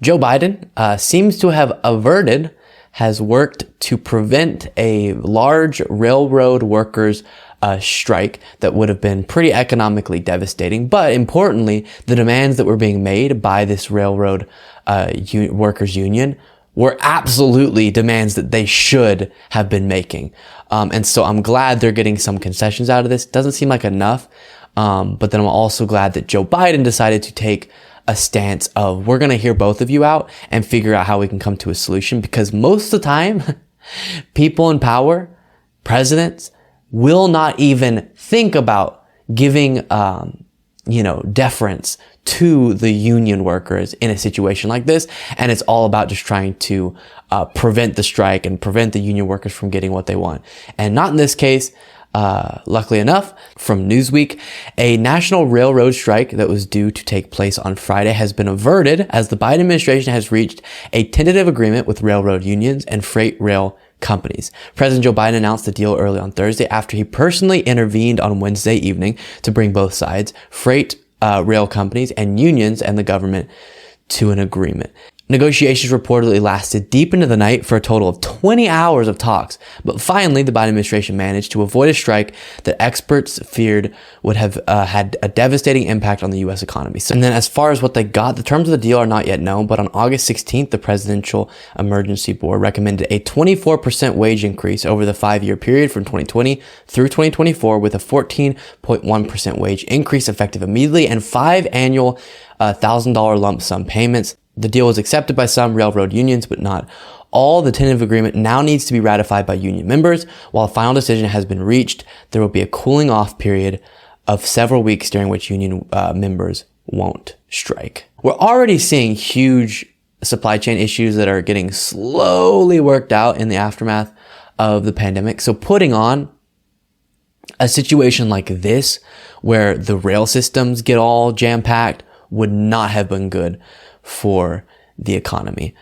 Joe Biden seems to have has worked to prevent a large railroad workers strike that would have been pretty economically devastating. But importantly, the demands that were being made by this railroad workers union were absolutely demands that they should have been making. And so I'm glad they're getting some concessions out of this. Doesn't seem like enough. But then I'm also glad that Joe Biden decided to take a stance of, we're going to hear both of you out and figure out how we can come to a solution, because most of the time people in power, presidents, will not even think about giving, deference to the union workers in a situation like this. And it's all about just trying to prevent the strike and prevent the union workers from getting what they want. And not in this case. Luckily enough, from Newsweek, a national railroad strike that was due to take place on Friday has been averted as the Biden administration has reached a tentative agreement with railroad unions and freight rail companies. President Joe Biden announced the deal early on Thursday after he personally intervened on Wednesday evening to bring both sides, freight rail companies and unions and the government, to an agreement. Negotiations reportedly lasted deep into the night for a total of 20 hours of talks, but finally the Biden administration managed to avoid a strike that experts feared would have had a devastating impact on the U.S. economy. And then as far as what they got, the terms of the deal are not yet known, but on August 16th, the Presidential Emergency Board recommended a 24% wage increase over the 5-year period from 2020 through 2024, with a 14.1% wage increase effective immediately and 5 annual $1,000 lump sum payments. The deal was accepted by some railroad unions, but not all. The tentative agreement now needs to be ratified by union members. While a final decision has been reached, there will be a cooling off period of several weeks during which union members won't strike. We're already seeing huge supply chain issues that are getting slowly worked out in the aftermath of the pandemic. So putting on a situation like this, where the rail systems get all jam-packed, would not have been good for the economy.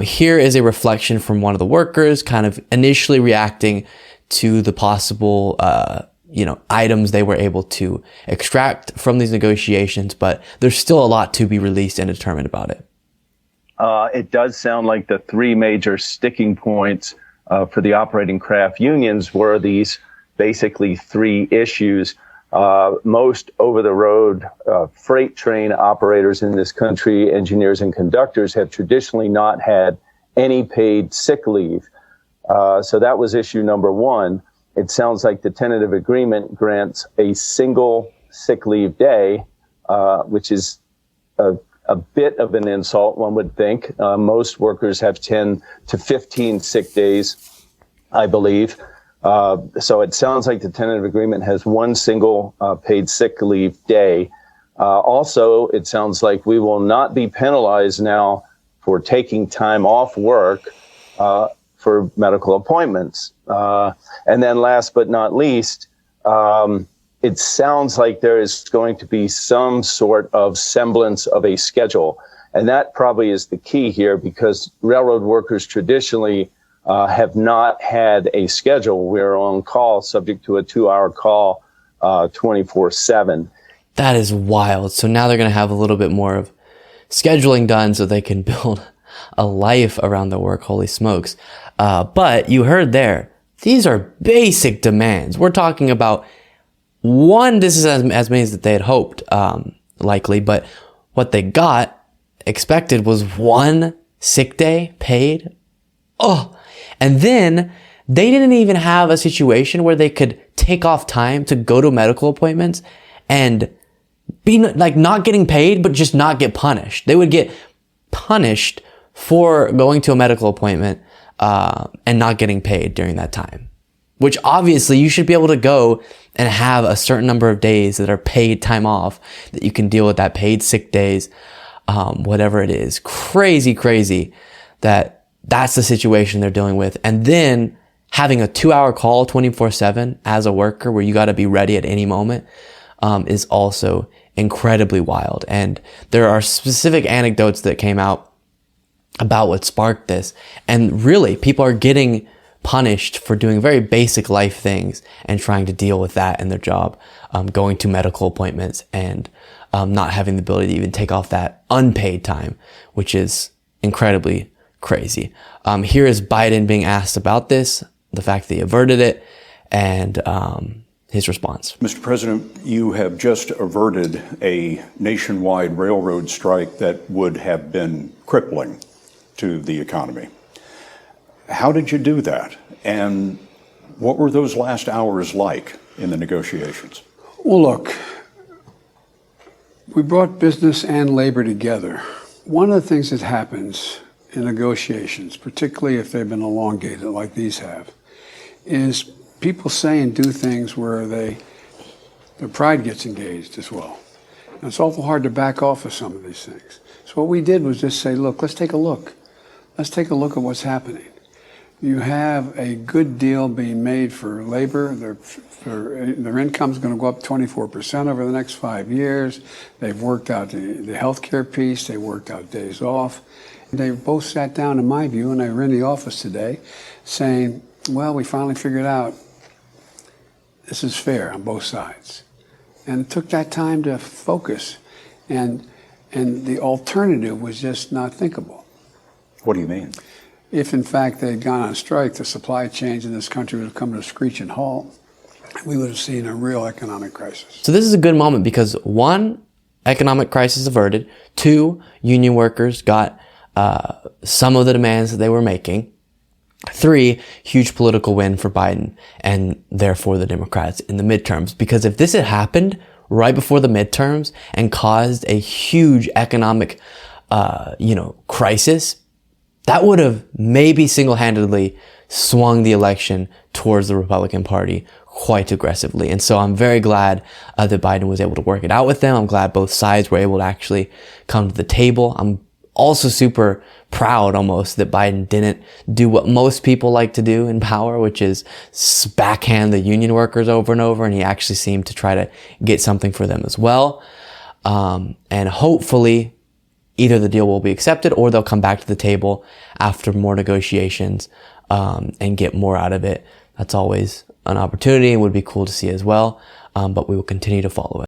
Here is a reflection from one of the workers, kind of initially reacting to the possible, items they were able to extract from these negotiations, but there's still a lot to be released and determined about it. It does sound like the three major sticking points for the operating craft unions were these basically three issues. Most over-the-road freight train operators in this country, engineers and conductors, have traditionally not had any paid sick leave. So that was issue number one. It sounds like the tentative agreement grants a single sick leave day, which is a bit of an insult, one would think. Most workers have 10 to 15 sick days, I believe. So it sounds like the tentative agreement has one single paid sick leave day. Also, it sounds like we will not be penalized now for taking time off work for medical appointments. And then last but not least, it sounds like there is going to be some sort of semblance of a schedule. And that probably is the key here, because railroad workers traditionally have not had a schedule. We're on call, subject to a 2-hour call, 24/7. That is wild. So now they're going to have a little bit more of scheduling done so they can build a life around their work. Holy smokes. But you heard there, these are basic demands. We're talking about one, this is as many as they had hoped, likely, but what they expected was one sick day paid. And then they didn't even have a situation where they could take off time to go to medical appointments and be like not getting paid, but just not get punished. They would get punished for going to a medical appointment and not getting paid during that time, which obviously you should be able to go and have a certain number of days that are paid time off that you can deal with, that paid sick days, whatever it is. Crazy that's the situation they're dealing with. And then having a 2-hour call 24/7 as a worker where you got to be ready at any moment is also incredibly wild. And there are specific anecdotes that came out about what sparked this. And really, people are getting punished for doing very basic life things and trying to deal with that in their job, going to medical appointments and not having the ability to even take off that unpaid time, which is incredibly crazy. Here is Biden being asked about this, the fact that he averted it, and his response. Mr. President, you have just averted a nationwide railroad strike that would have been crippling to the economy. How did you do that? And what were those last hours like in the negotiations? Well, look, we brought business and labor together. One of the things that happens in negotiations, particularly if they've been elongated like these have, is people say and do things where their pride gets engaged as well. And it's awful hard to back off of some of these things. So what we did was just say, look, let's take a look. Let's take a look at what's happening. You have a good deal being made for labor. Their income's going to go up 24% over the next 5 years. They've worked out the health care piece. They worked out days off. They both sat down, in my view, and they were in the office today saying, well, we finally figured out this is fair on both sides. And it took that time to focus. And the alternative was just not thinkable. What do you mean? If, in fact, they'd gone on strike, the supply chains in this country would have come to a screeching halt. We would have seen a real economic crisis. So this is a good moment because 1, economic crisis averted. 2, union workers got some of the demands that they were making. 3, huge political win for Biden and therefore the Democrats in the midterms. Because if this had happened right before the midterms and caused a huge economic, crisis, that would have maybe single-handedly swung the election towards the Republican Party quite aggressively. And so I'm very glad that Biden was able to work it out with them. I'm glad both sides were able to actually come to the table. I'm also super proud almost that Biden didn't do what most people like to do in power, which is backhand the union workers over and over. And he actually seemed to try to get something for them as well. And hopefully either the deal will be accepted or they'll come back to the table after more negotiations and get more out of it. That's always an opportunity and would be cool to see as well. But we will continue to follow it.